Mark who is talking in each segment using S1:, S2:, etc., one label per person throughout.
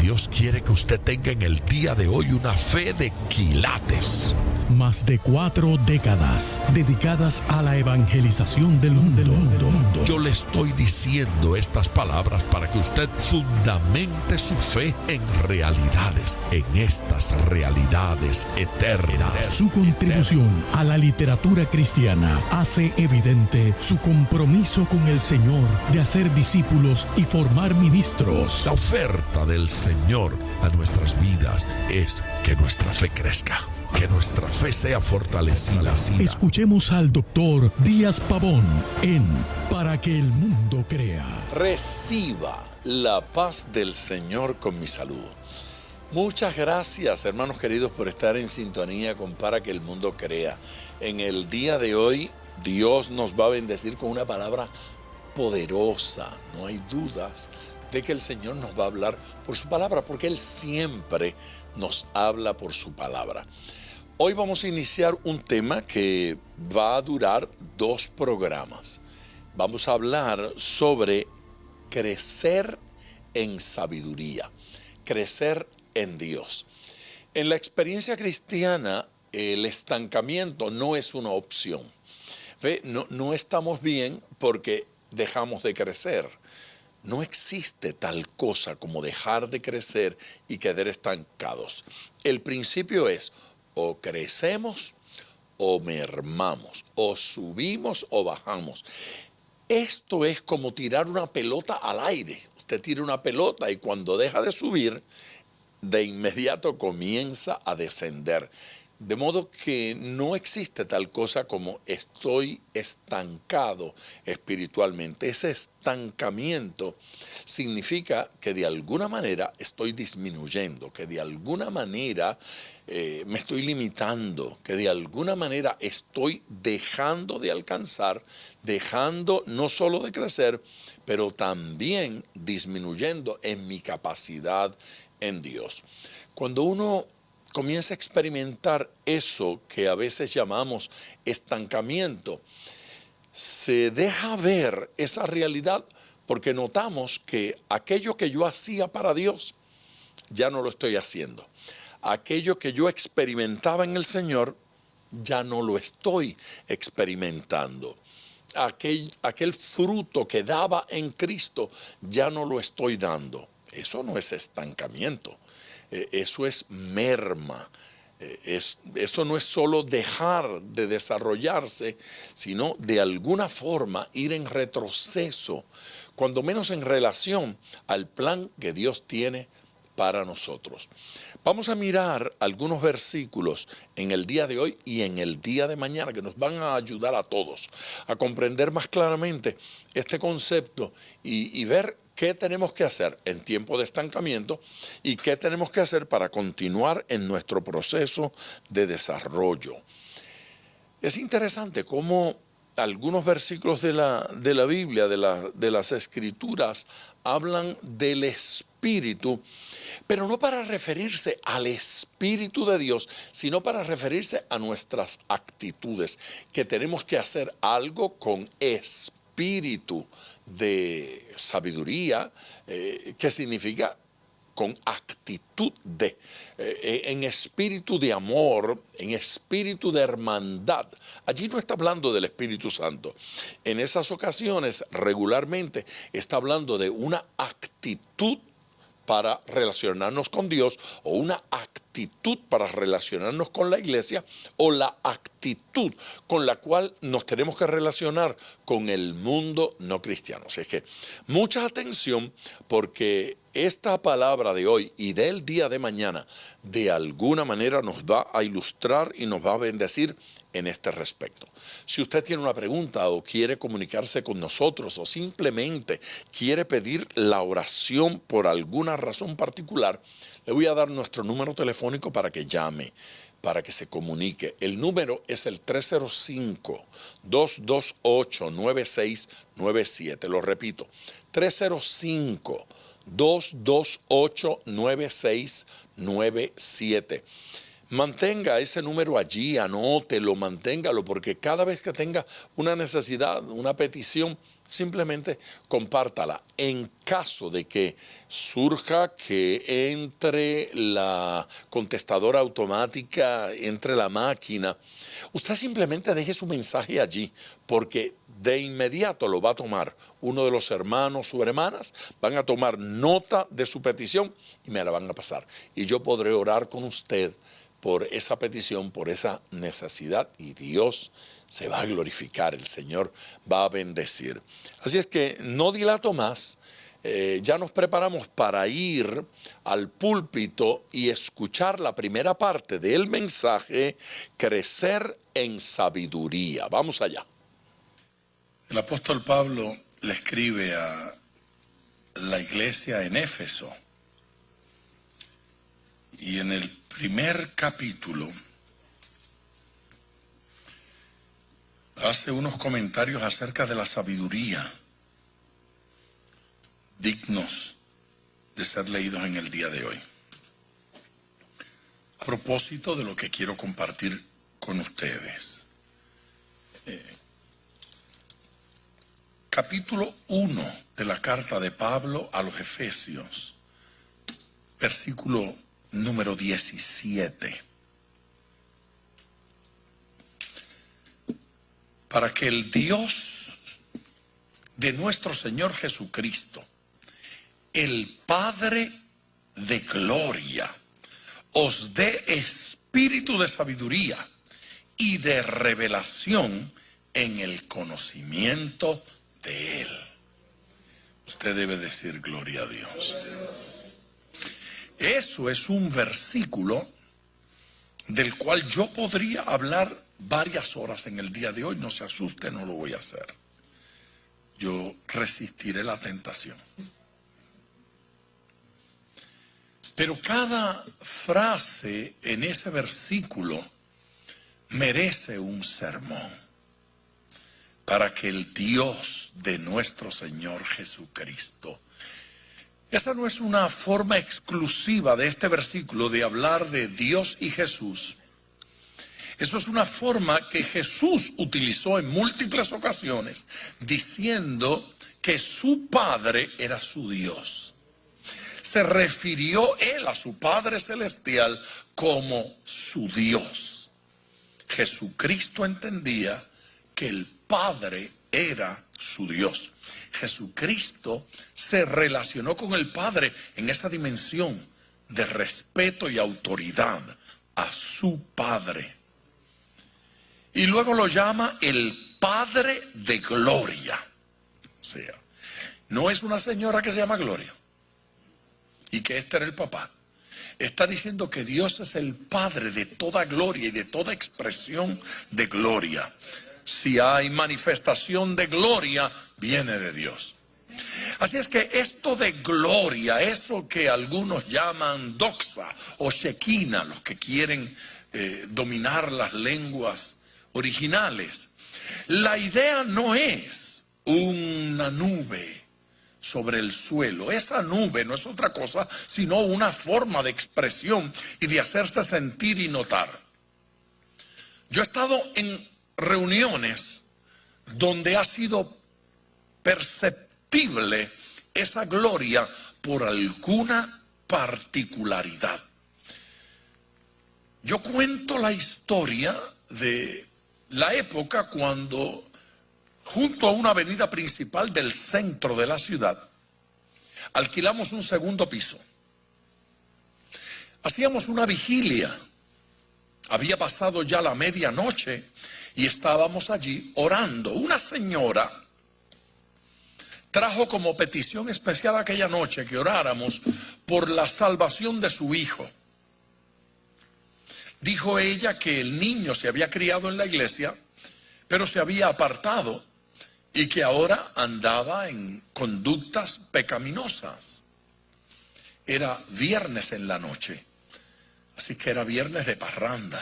S1: Dios quiere que usted tenga en el día de hoy una fe de quilates.
S2: Más de 4 décadas dedicadas a la evangelización del mundo.
S1: Yo le estoy diciendo estas palabras para que usted fundamente su fe en realidades, en estas realidades eternas.
S2: Su contribución a la literatura cristiana hace evidente su compromiso con el Señor de hacer discípulos y formar ministros.
S1: La oferta del Señor a nuestras vidas es que nuestra fe crezca, que nuestra fe sea fortalecida.
S2: Escuchemos al doctor Díaz Pavón en Para que el mundo crea.
S3: Reciba la paz del Señor con mi saludo. Muchas gracias, hermanos queridos, por estar en sintonía con Para que el mundo crea. En el día de hoy, Dios nos va a bendecir con una palabra poderosa. No hay dudas de que el Señor nos va a hablar por su palabra, porque Él siempre nos habla por su palabra. Hoy vamos a iniciar un tema que va a durar 2 programas. Vamos a hablar sobre crecer en sabiduría, crecer en Dios. En la experiencia cristiana, el estancamiento no es una opción. ¿Ve? No estamos bien porque dejamos de crecer. No existe tal cosa como dejar de crecer y quedar estancados. El principio es: o crecemos o mermamos, o subimos o bajamos. Esto es como tirar una pelota al aire. Usted tira una pelota y cuando deja de subir, de inmediato comienza a descender. De modo que no existe tal cosa como estoy estancado espiritualmente. Ese estancamiento significa que de alguna manera estoy disminuyendo, que de alguna manera me estoy limitando, que de alguna manera estoy dejando de alcanzar, dejando no solo de crecer, pero también disminuyendo en mi capacidad en Dios. Cuando uno comienza a experimentar eso que a veces llamamos estancamiento, se deja ver esa realidad porque notamos que aquello que yo hacía para Dios, ya no lo estoy haciendo. Aquello que yo experimentaba en el Señor, ya no lo estoy experimentando. Aquel fruto que daba en Cristo, ya no lo estoy dando. Eso no es estancamiento. Eso es merma. Eso no es solo dejar de desarrollarse, sino de alguna forma ir en retroceso, cuando menos en relación al plan que Dios tiene para nosotros. Vamos a mirar algunos versículos en el día de hoy y en el día de mañana que nos van a ayudar a todos a comprender más claramente este concepto y ver qué tenemos que hacer en tiempo de estancamiento y qué tenemos que hacer para continuar en nuestro proceso de desarrollo. Es interesante cómo algunos versículos de la Biblia, de las Escrituras, hablan del Espíritu, pero no para referirse al Espíritu de Dios, sino para referirse a nuestras actitudes, que tenemos que hacer algo con espíritu de sabiduría, que significa con actitud de, en espíritu de amor, en espíritu de hermandad. Allí no está hablando del Espíritu Santo. En esas ocasiones, regularmente, está hablando de una actitud para relacionarnos con Dios, o una actitud para relacionarnos con la iglesia, o la actitud con la cual nos tenemos que relacionar con el mundo no cristiano. Así es que mucha atención, porque esta palabra de hoy y del día de mañana de alguna manera nos va a ilustrar y nos va a bendecir en este respecto. Si usted tiene una pregunta o quiere comunicarse con nosotros o simplemente quiere pedir la oración por alguna razón particular, le voy a dar nuestro número telefónico para que llame, para que se comunique. El número es el 305-228-9697. Lo repito, 305-228-9697. Mantenga ese número allí, anótelo, manténgalo, porque cada vez que tenga una necesidad, una petición, simplemente compártala. En caso de que surja que entre la contestadora automática, entre la máquina, usted simplemente deje su mensaje allí, porque de inmediato lo va a tomar uno de los hermanos o hermanas, van a tomar nota de su petición y me la van a pasar. Y yo podré orar con usted por esa petición, por esa necesidad, y Dios se va a glorificar, el Señor va a bendecir. Así es que no dilato más, ya nos preparamos para ir al púlpito y escuchar la primera parte del mensaje, crecer en sabiduría. Vamos allá. El apóstol Pablo le escribe a la iglesia en Éfeso, y en el primer capítulo hace unos comentarios acerca de la sabiduría dignos de ser leídos en el día de hoy. A propósito de lo que quiero compartir con ustedes. Capítulo 1 de la carta de Pablo a los Efesios, versículo número 17. Para que el Dios de nuestro Señor Jesucristo, el Padre de gloria, os dé espíritu de sabiduría y de revelación en el conocimiento de Él. Usted debe decir gloria a Dios. Eso es un versículo del cual yo podría hablar varias horas en el día de hoy. No se asuste, no lo voy a hacer. Yo resistiré la tentación. Pero cada frase en ese versículo merece un sermón, para que el Dios de nuestro Señor Jesucristo. Esa no es una forma exclusiva de este versículo de hablar de Dios y Jesús. Eso es una forma que Jesús utilizó en múltiples ocasiones, diciendo que su Padre era su Dios. Se refirió Él a su Padre Celestial como su Dios. Jesucristo entendía que el Padre era su Dios. Jesucristo se relacionó con el Padre en esa dimensión de respeto y autoridad a su Padre. Y luego lo llama el Padre de gloria. O sea, no es una señora que se llama Gloria y que este era el papá. Está diciendo que Dios es el Padre de toda gloria y de toda expresión de gloria. Si hay manifestación de gloria, viene de Dios. Así es que esto de gloria, eso que algunos llaman doxa o shekinah, los que quieren dominar las lenguas originales, la idea no es una nube sobre el suelo. Esa nube no es otra cosa sino una forma de expresión y de hacerse sentir y notar. Yo he estado en reuniones donde ha sido perceptible esa gloria por alguna particularidad. Yo cuento la historia de la época cuando, junto a una avenida principal del centro de la ciudad, alquilamos un segundo piso. Hacíamos una vigilia. Había pasado ya la medianoche y estábamos allí orando. Una señora trajo como petición especial aquella noche que oráramos por la salvación de su hijo. Dijo ella que el niño se había criado en la iglesia, pero se había apartado y que ahora andaba en conductas pecaminosas. Era viernes en la noche, así que era viernes de parranda,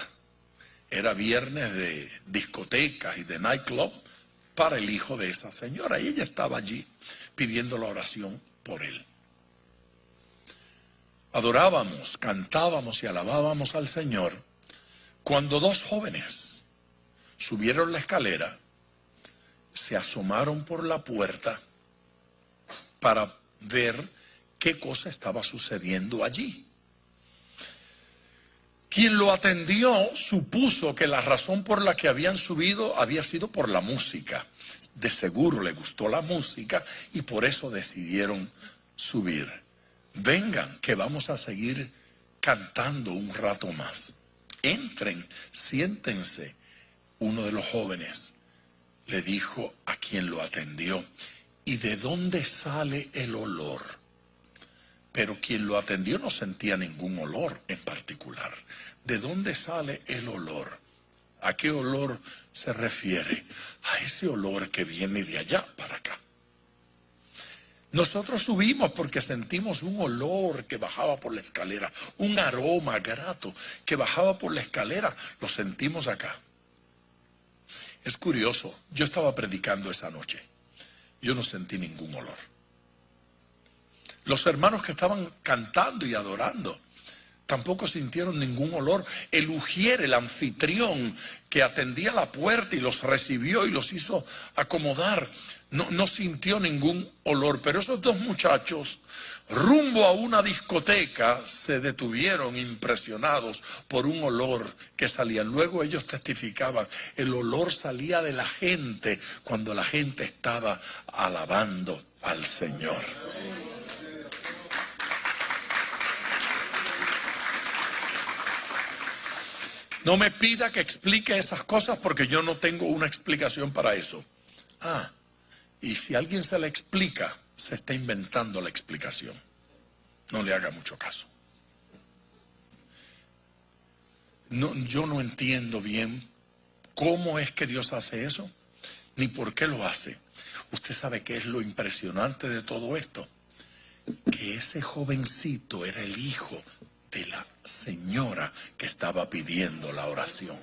S3: era viernes de discotecas y de nightclub para el hijo de esa señora. Y ella estaba allí pidiendo la oración por él. Adorábamos, cantábamos y alabábamos al Señor cuando dos jóvenes subieron la escalera, se asomaron por la puerta para ver qué cosa estaba sucediendo allí. Quien lo atendió supuso que la razón por la que habían subido había sido por la música. De seguro le gustó la música y por eso decidieron subir. Vengan, que vamos a seguir cantando un rato más. Entren, siéntense. Uno de los jóvenes le dijo a quien lo atendió: ¿y de dónde sale el olor? Pero quien lo atendió no sentía ningún olor en particular. ¿De dónde sale el olor? ¿A qué olor se refiere? A ese olor que viene de allá para acá. Nosotros subimos porque sentimos un olor que bajaba por la escalera, un aroma grato que bajaba por la escalera, lo sentimos acá. Es curioso, yo estaba predicando esa noche, yo no sentí ningún olor. Los hermanos que estaban cantando y adorando tampoco sintieron ningún olor. El ujier, el anfitrión que atendía la puerta y los recibió y los hizo acomodar, no sintió ningún olor. Pero esos dos muchachos, rumbo a una discoteca, se detuvieron impresionados por un olor que salía. Luego ellos testificaban, el olor salía de la gente cuando la gente estaba alabando al Señor. No me pida que explique esas cosas porque yo no tengo una explicación para eso. Y si alguien se la explica, se está inventando la explicación. No le haga mucho caso. Yo no entiendo bien cómo es que Dios hace eso, ni por qué lo hace. Usted sabe qué es lo impresionante de todo esto, que ese jovencito era el hijo de la señora que estaba pidiendo la oración.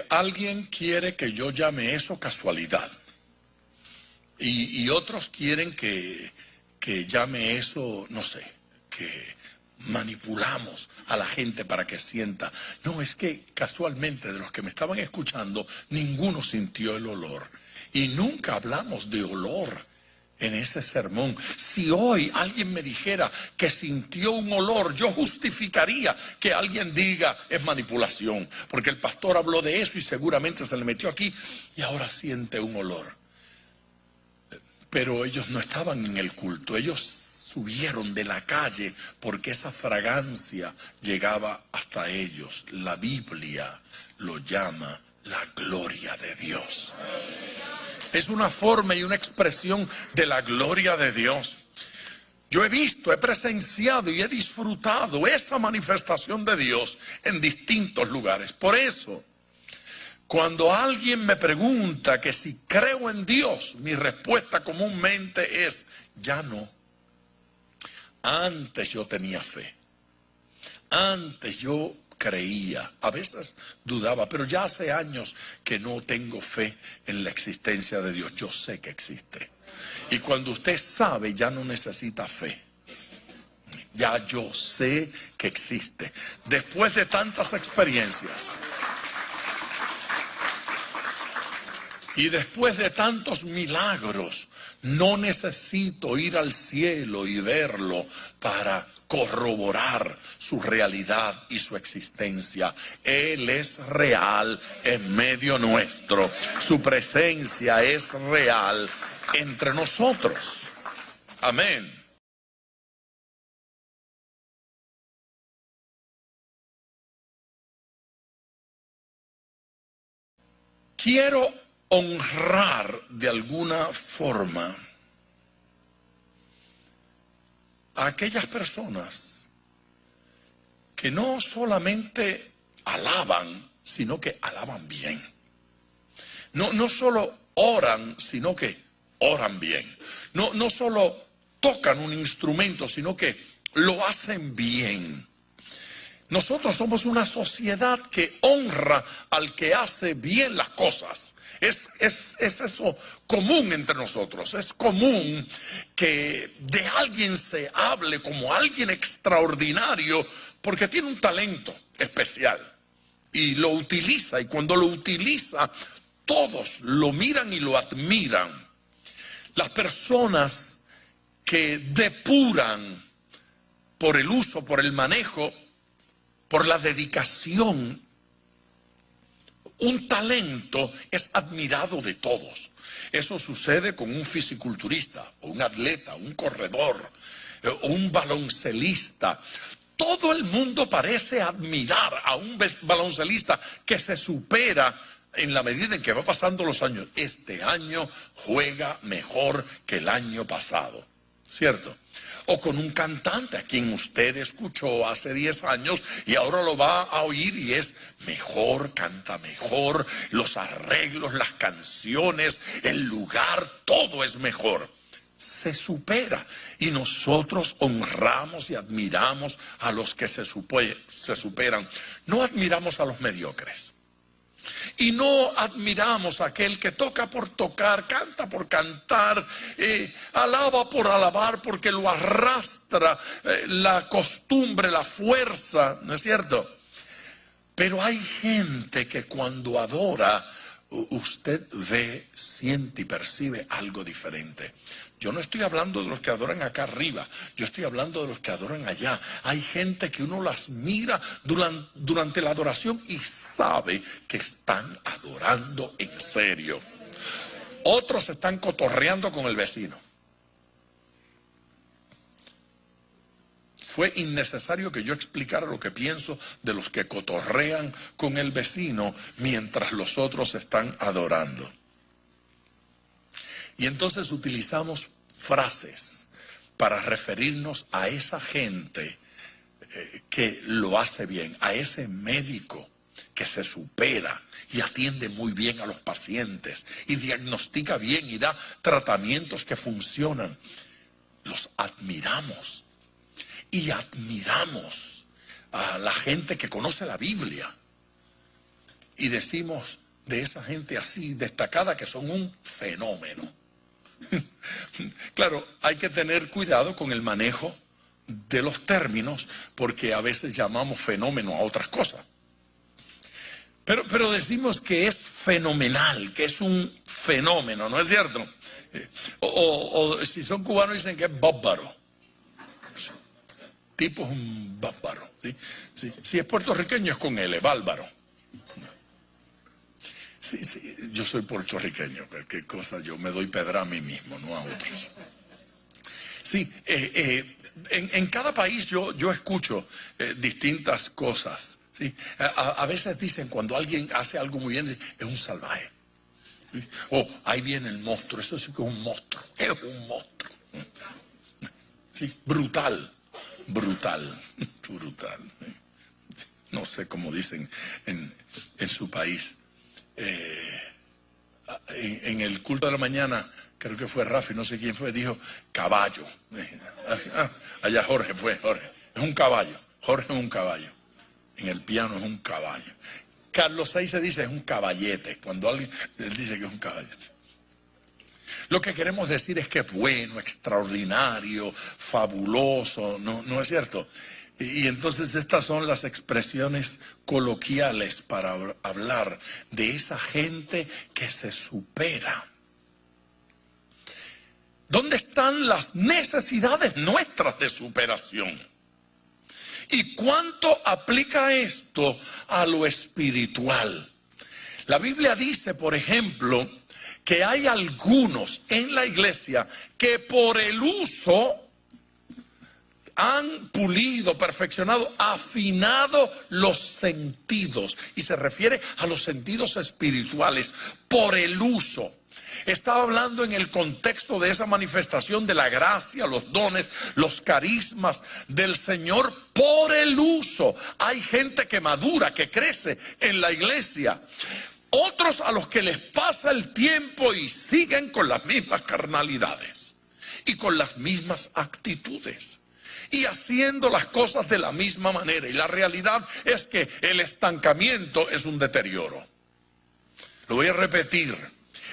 S3: Alguien quiere que yo llame eso casualidad y otros quieren que llame eso, no sé, que manipulamos a la gente para que sienta. No, es que casualmente de los que me estaban escuchando, ninguno sintió el olor. Y nunca hablamos de olor en ese sermón. Si hoy alguien me dijera que sintió un olor, yo justificaría que alguien diga es manipulación, porque el pastor habló de eso y seguramente se le metió aquí y ahora siente un olor. Pero ellos no estaban en el culto, ellos subieron de la calle porque esa fragancia llegaba hasta ellos. La Biblia lo llama la gloria de Dios. Es una forma y una expresión de la gloria de Dios. Yo he visto, he presenciado y he disfrutado esa manifestación de Dios en distintos lugares. Por eso, cuando alguien me pregunta que si creo en Dios, mi respuesta comúnmente es, ya no. Antes yo tenía fe. Antes yo creía, a veces dudaba, pero ya hace años que no tengo fe en la existencia de Dios. Yo sé que existe. Y cuando usted sabe, ya no necesita fe. Ya yo sé que existe. Después de tantas experiencias y después de tantos milagros, no necesito ir al cielo y verlo para corroborar su realidad y su existencia. Él es real en medio nuestro. Su presencia es real entre nosotros. Amén. Quiero honrar de alguna forma a aquellas personas que no solamente alaban, sino que alaban bien. No solo oran, sino que oran bien. No solo tocan un instrumento, sino que lo hacen bien. Nosotros somos una sociedad que honra al que hace bien las cosas. Es eso común entre nosotros. Es común que de alguien se hable como alguien extraordinario porque tiene un talento especial y lo utiliza, y cuando lo utiliza todos lo miran y lo admiran. Las personas que depuran por el uso, por el manejo, por la dedicación, un talento es admirado de todos. Eso sucede con un fisiculturista, o un atleta, un corredor, o un baloncelista. Todo el mundo parece admirar a un baloncelista que se supera en la medida en que va pasando los años. Este año juega mejor que el año pasado, ¿cierto? O con un cantante a quien usted escuchó hace 10 años y ahora lo va a oír y es mejor, canta mejor, los arreglos, las canciones, el lugar, todo es mejor. Se supera, y nosotros honramos y admiramos a los que se superan. No admiramos a los mediocres. Y no admiramos a aquel que toca por tocar, canta por cantar, alaba por alabar, porque lo arrastra la costumbre, la fuerza, ¿no es cierto? Pero hay gente que cuando adora, usted ve, siente y percibe algo diferente. Yo no estoy hablando de los que adoran acá arriba, yo estoy hablando de los que adoran allá. Hay gente que uno las mira durante la adoración y sabe que están adorando en serio. Otros están cotorreando con el vecino. Fue innecesario que yo explicara lo que pienso de los que cotorrean con el vecino mientras los otros están adorando. Y entonces utilizamos frases para referirnos a esa gente que lo hace bien, a ese médico que se supera y atiende muy bien a los pacientes y diagnostica bien y da tratamientos que funcionan. Los admiramos y admiramos a la gente que conoce la Biblia y decimos de esa gente así destacada que son un fenómeno. Claro, hay que tener cuidado con el manejo de los términos, porque a veces llamamos fenómeno a otras cosas. Pero decimos que es fenomenal, que es un fenómeno, ¿no es cierto? O si son cubanos dicen que es bárbaro. Tipo es un bárbaro. ¿Sí? Si es puertorriqueño es con L, bárbaro. Sí, yo soy puertorriqueño, cualquier cosa, yo me doy pedra a mí mismo, no a otros. Sí, en cada país yo escucho distintas cosas. ¿Sí? A veces dicen, cuando alguien hace algo muy bien, es un salvaje. ¿Sí? O ahí viene el monstruo, eso sí que es un monstruo, Sí, brutal. No sé cómo dicen en su país. En el culto de la mañana, creo que fue Rafi, no sé quién fue, dijo caballo. Allá Jorge, es un caballo. Jorge es un caballo. En el piano es un caballo. Carlos VI se dice es un caballete. Cuando él dice que es un caballete. Lo que queremos decir es que es bueno, extraordinario, fabuloso, ¿no es cierto? Y entonces estas son las expresiones coloquiales para hablar de esa gente que se supera. ¿Dónde están las necesidades nuestras de superación? ¿Y cuánto aplica esto a lo espiritual? La Biblia dice, por ejemplo, que hay algunos en la iglesia que por el uso han pulido, perfeccionado, afinado los sentidos. Y se refiere a los sentidos espirituales por el uso. Estaba hablando en el contexto de esa manifestación de la gracia, los dones, los carismas del Señor por el uso. Hay gente que madura, que crece en la iglesia. Otros a los que les pasa el tiempo y siguen con las mismas carnalidades y con las mismas actitudes y haciendo las cosas de la misma manera. Y la realidad es que el estancamiento es un deterioro. Lo voy a repetir.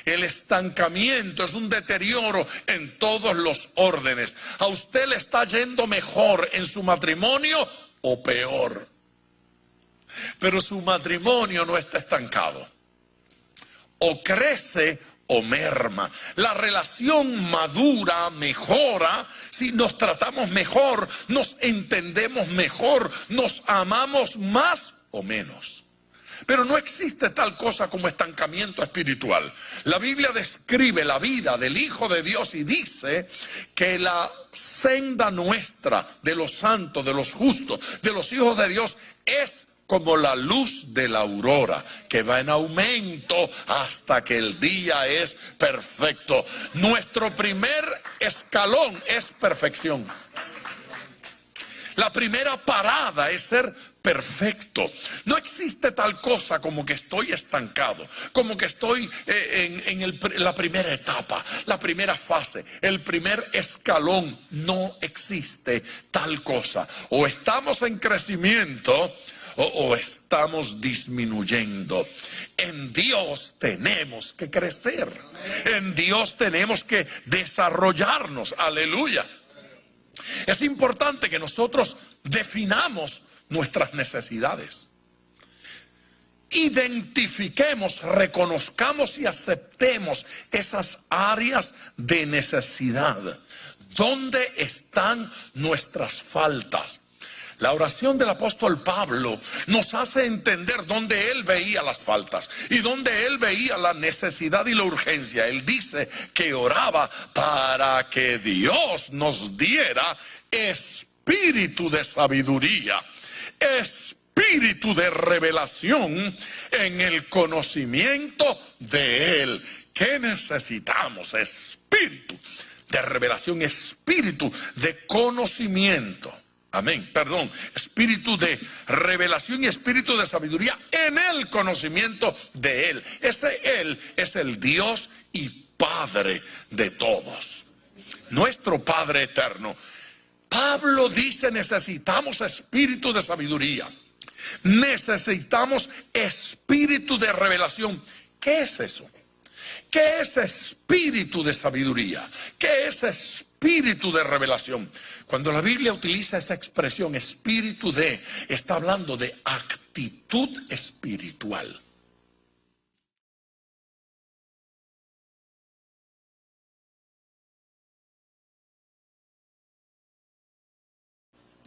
S3: El estancamiento es un deterioro en todos los órdenes. A usted le está yendo mejor en su matrimonio, o peor. Pero su matrimonio no está estancado. O crece o merma. La relación madura, mejora, si nos tratamos mejor, nos entendemos mejor, nos amamos más o menos. Pero no existe tal cosa como estancamiento espiritual. La Biblia describe la vida del Hijo de Dios y dice que la senda nuestra, de los santos, de los justos, de los hijos de Dios, es como la luz de la aurora, que va en aumento hasta que el día es perfecto. Nuestro primer escalón es perfección. La primera parada es ser perfecto. No existe tal cosa como que estoy estancado, como que estoy en la primera etapa, la primera fase, el primer escalón. No existe tal cosa. O estamos en crecimiento o estamos disminuyendo. En Dios tenemos que crecer. En Dios tenemos que desarrollarnos. Aleluya. Es importante que nosotros definamos nuestras necesidades. Identifiquemos, reconozcamos y aceptemos esas áreas de necesidad. ¿Dónde están nuestras faltas? La oración del apóstol Pablo nos hace entender dónde él veía las faltas y dónde él veía la necesidad y la urgencia. Él dice que oraba para que Dios nos diera espíritu de sabiduría, espíritu de revelación en el conocimiento de Él. ¿Qué necesitamos? Espíritu de revelación, espíritu de conocimiento. Amén, perdón, espíritu de revelación y espíritu de sabiduría en el conocimiento de Él. Ese Él es el Dios y Padre de todos, nuestro Padre eterno. Pablo dice: necesitamos espíritu de sabiduría, necesitamos espíritu de revelación. ¿Qué es eso? ¿Qué es espíritu de sabiduría? ¿Qué es espíritu de revelación? Cuando la Biblia utiliza esa expresión espíritu de, está hablando de actitud espiritual.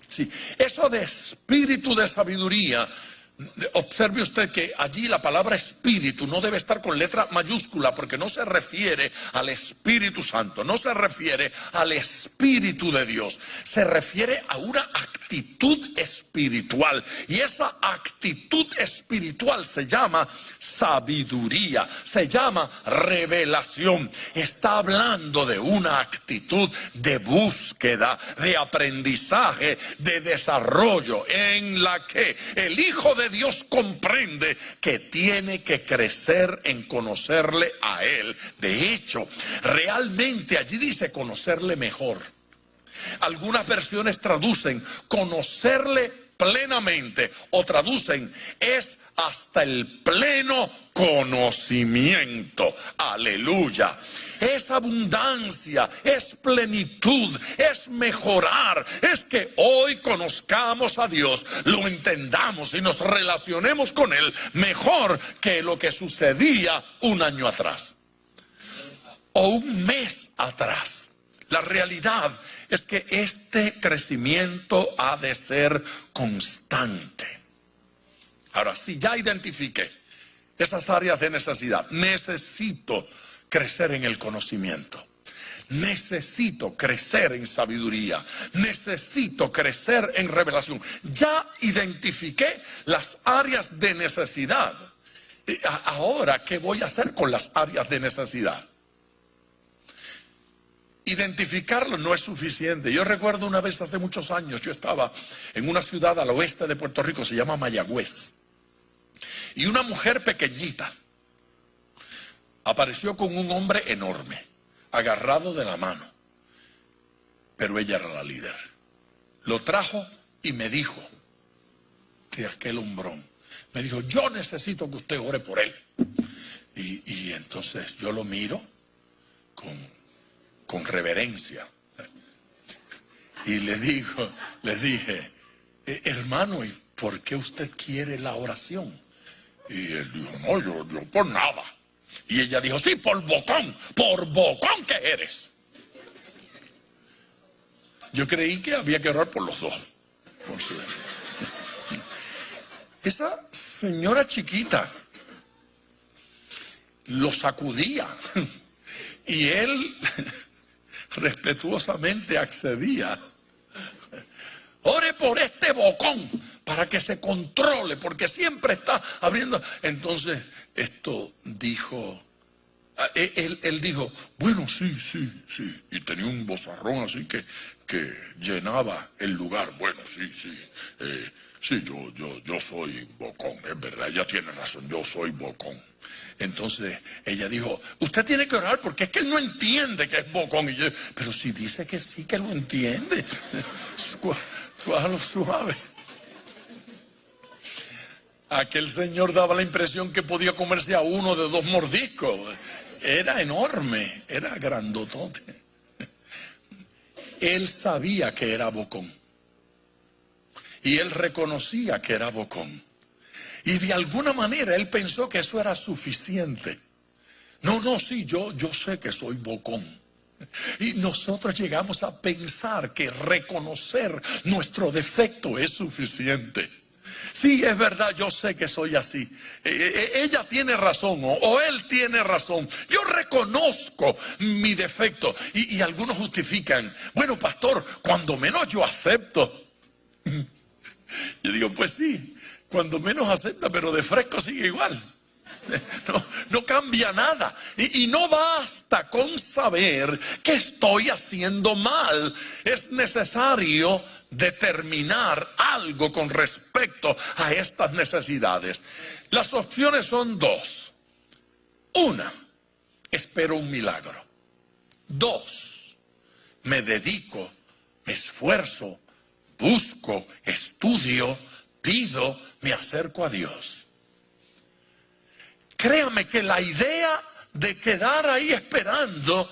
S3: Sí, eso de espíritu de sabiduría, observe usted que allí la palabra espíritu no debe estar con letra mayúscula, porque no se refiere al Espíritu Santo, no se refiere al Espíritu de Dios, se refiere a una actitud espiritual, y esa actitud espiritual se llama sabiduría, se llama revelación. Está hablando de una actitud de búsqueda, de aprendizaje, de desarrollo, en la que el Hijo de Dios comprende que tiene que crecer en conocerle a Él. De hecho, realmente allí dice conocerle mejor. Algunas versiones traducen conocerle plenamente, o traducen es hasta el pleno conocimiento. Aleluya. Es abundancia, es plenitud, es mejorar, es que hoy conozcamos a Dios, lo entendamos y nos relacionemos con Él mejor que lo que sucedía un año atrás o un mes atrás. La realidad es que este crecimiento ha de ser constante. Ahora, si ya identifiqué esas áreas de necesidad, necesito crecer en el conocimiento, necesito crecer en sabiduría, necesito crecer en revelación. Ya identifiqué las áreas de necesidad. Ahora, ¿qué voy a hacer con las áreas de necesidad? Identificarlo no es suficiente. Yo recuerdo una vez hace muchos años, yo estaba en una ciudad al oeste de Puerto Rico, se llama Mayagüez, y una mujer pequeñita apareció con un hombre enorme, agarrado de la mano, pero ella era la líder. Lo trajo y me dijo, de aquel hombrón, me dijo: yo necesito que usted ore por él. Y entonces yo lo miro con reverencia y le dije, hermano, ¿y por qué usted quiere la oración? Y él dijo, no, yo por nada. Y ella dijo, sí, por bocón que eres. Yo creí que había que orar por los dos. Esa señora chiquita lo sacudía y él respetuosamente accedía. Ore por este bocón para que se controle, porque siempre está abriendo. Entonces esto dijo, él dijo, bueno, sí, y tenía un vozarrón así que llenaba el lugar. Bueno, sí, yo soy bocón, es verdad, ella tiene razón, yo soy bocón. Entonces ella dijo, usted tiene que orar porque es que él no entiende que es bocón. Y yo, pero si dice que sí, que lo entiende. Cuájalo suave. Aquel señor daba la impresión que podía comerse a uno de 2 mordiscos. Era enorme, era grandotote. Él sabía que era bocón. Y él reconocía que era bocón. Y de alguna manera él pensó que eso era suficiente. No, sí, yo sé que soy bocón. Y nosotros llegamos a pensar que reconocer nuestro defecto es suficiente. Sí, es verdad, yo sé que soy así. Ella tiene razón o él tiene razón. Yo reconozco mi defecto. Y algunos justifican, bueno, pastor, cuando menos yo acepto. Yo digo, pues sí, cuando menos acepta, pero de fresco sigue igual. No cambia nada. Y no basta con saber que estoy haciendo mal. Es necesario determinar algo con respecto a estas necesidades. Las opciones son 2. 1, espero un milagro. 2, me dedico, me esfuerzo, busco, estudio, pido, me acerco a Dios. Créame que la idea de quedar ahí esperando,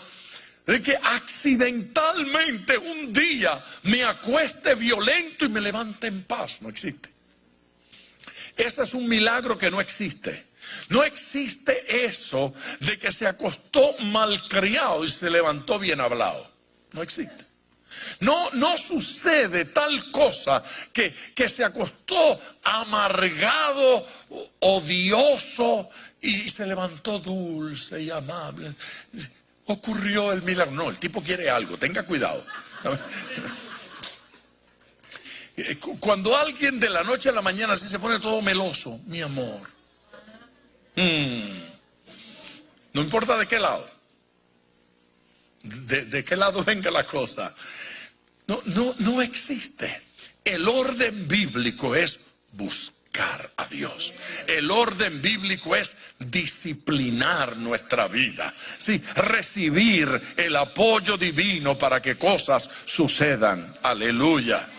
S3: de que accidentalmente un día me acueste violento y me levante en paz, no existe. Ese es un milagro que no existe. No existe eso de que se acostó malcriado y se levantó bien hablado. No existe. No sucede tal cosa que se acostó amargado, odioso y se levantó dulce y amable. Ocurrió el milagro. No, el tipo quiere algo, tenga cuidado. Cuando alguien de la noche a la mañana así se pone todo meloso, mi amor. No importa de qué lado. De qué lado venga la cosa. No existe. El orden bíblico es buscar a Dios. El orden bíblico es disciplinar nuestra vida. Sí, recibir el apoyo divino para que cosas sucedan. Aleluya.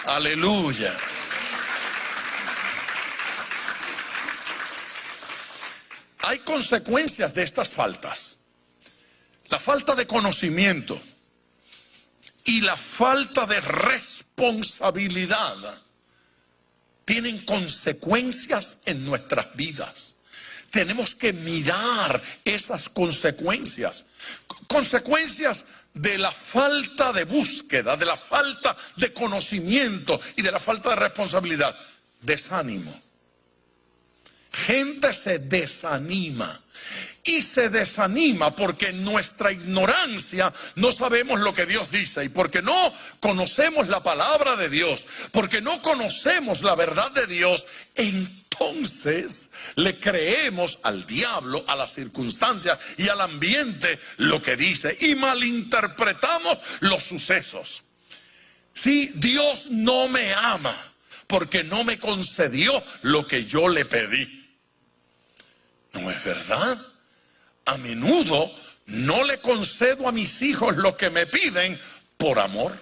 S3: Aleluya. Hay consecuencias de estas faltas. La falta de conocimiento y la falta de responsabilidad tienen consecuencias en nuestras vidas. Tenemos que mirar esas consecuencias. Consecuencias de la falta de búsqueda, de la falta de conocimiento y de la falta de responsabilidad. Desánimo. Gente se desanima. Y se desanima porque en nuestra ignorancia no sabemos lo que Dios dice. Y porque no conocemos la palabra de Dios, porque no conocemos la verdad de Dios, entonces le creemos al diablo, a las circunstancias y al ambiente lo que dice. Y malinterpretamos los sucesos. Sí, Dios no me ama porque no me concedió lo que yo le pedí. ¿No es verdad? A menudo no le concedo a mis hijos lo que me piden por amor.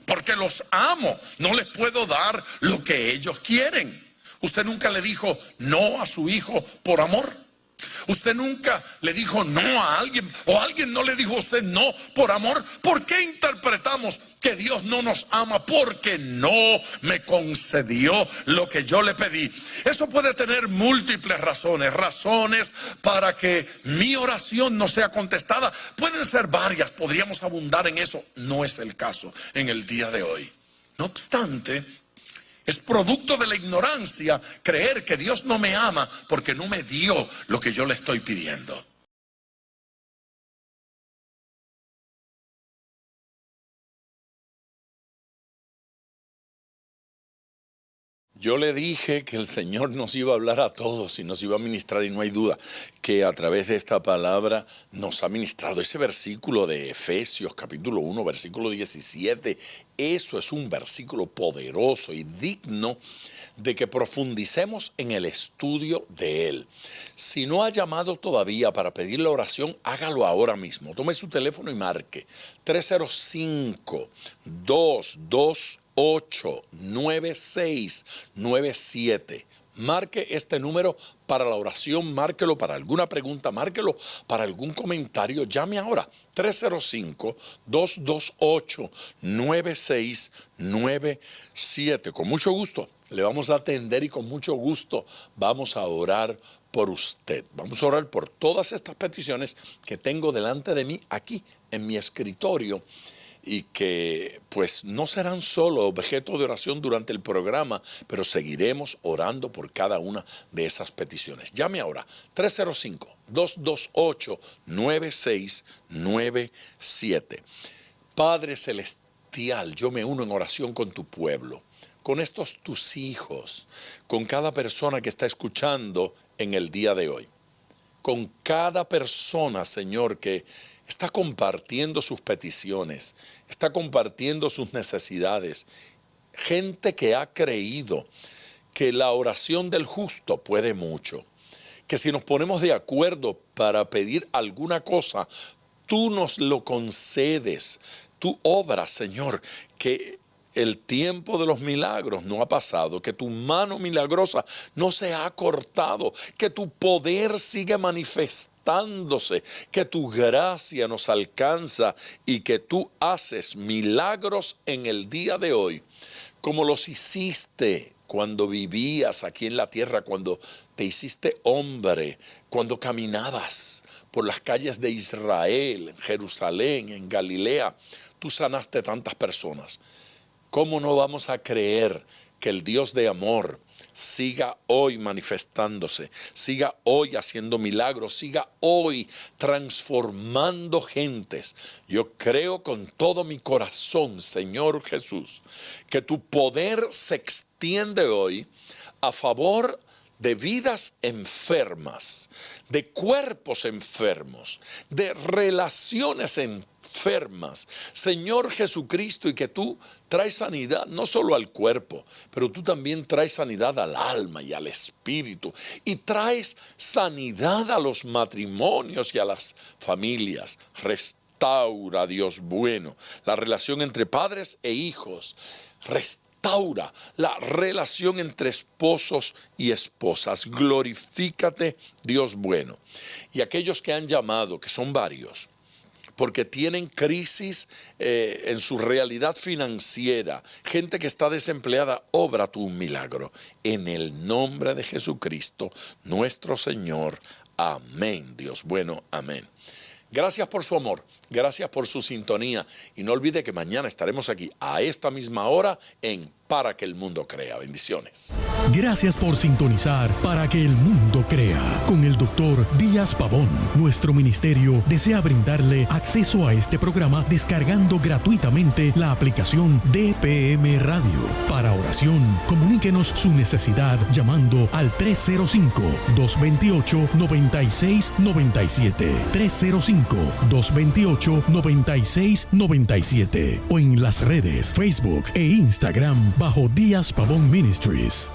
S3: Porque los amo. No les puedo dar lo que ellos quieren. ¿Usted nunca le dijo no a su hijo por amor? Usted nunca le dijo no a alguien, o alguien no le dijo a usted no por amor. ¿Por qué interpretamos que Dios no nos ama? Porque no me concedió lo que yo le pedí. Eso puede tener múltiples razones. Razones para que mi oración no sea contestada. Pueden ser varias, podríamos abundar en eso. No es el caso en el día de hoy. No obstante, es producto de la ignorancia creer que Dios no me ama porque no me dio lo que yo le estoy pidiendo. Yo le dije que el Señor nos iba a hablar a todos y nos iba a ministrar, y no hay duda que a través de esta palabra nos ha ministrado. Ese versículo de Efesios capítulo 1, versículo 17, eso es un versículo poderoso y digno de que profundicemos en el estudio de él. Si no ha llamado todavía para pedir la oración, hágalo ahora mismo. Tome su teléfono y marque 305-228-9697. Marque este número para la oración, márquelo para alguna pregunta, márquelo para algún comentario. Llame ahora, 305-228-9697. Con mucho gusto le vamos a atender y con mucho gusto vamos a orar por usted. Vamos a orar por todas estas peticiones que tengo delante de mí aquí en mi escritorio, y que pues no serán solo objeto de oración durante el programa, pero seguiremos orando por cada una de esas peticiones. Llame ahora, 305-228-9697. Padre Celestial, yo me uno en oración con tu pueblo, con estos tus hijos, con cada persona que está escuchando en el día de hoy, con cada persona, Señor, que está compartiendo sus peticiones, está compartiendo sus necesidades. Gente que ha creído que la oración del justo puede mucho, que si nos ponemos de acuerdo para pedir alguna cosa, tú nos lo concedes, tú obras, Señor, que el tiempo de los milagros no ha pasado, que tu mano milagrosa no se ha cortado, que tu poder sigue manifestándose, que tu gracia nos alcanza y que tú haces milagros en el día de hoy, como los hiciste cuando vivías aquí en la tierra, cuando te hiciste hombre, cuando caminabas por las calles de Israel, en Jerusalén, en Galilea. Tú sanaste tantas personas. ¿Cómo no vamos a creer que el Dios de amor siga hoy manifestándose, siga hoy haciendo milagros, siga hoy transformando gentes? Yo creo con todo mi corazón, Señor Jesús, que tu poder se extiende hoy a favor de vidas enfermas, de cuerpos enfermos, de relaciones enfermas, Señor Jesucristo, y que tú traes sanidad no solo al cuerpo, pero tú también traes sanidad al alma y al espíritu, y traes sanidad a los matrimonios y a las familias. Restaura, Dios bueno, la relación entre padres e hijos. Restaura la relación entre esposos y esposas. Glorifícate, Dios bueno. Y aquellos que han llamado, que son varios, porque tienen crisis en su realidad financiera, gente que está desempleada, obra tú un milagro. En el nombre de Jesucristo, nuestro Señor. Amén, Dios bueno, amén. Gracias por su amor, gracias por su sintonía, y no olvide que mañana estaremos aquí a esta misma hora en Para que el Mundo Crea. Bendiciones.
S2: Gracias por sintonizar Para que el Mundo Crea con el Dr. Díaz Pavón. Nuestro ministerio desea brindarle acceso a este programa descargando gratuitamente la aplicación DPM Radio. Para oración, comuníquenos su necesidad llamando al 305-228-9697. 305-228-9697 o en las redes Facebook e Instagram bajo Díaz Pavón Ministries.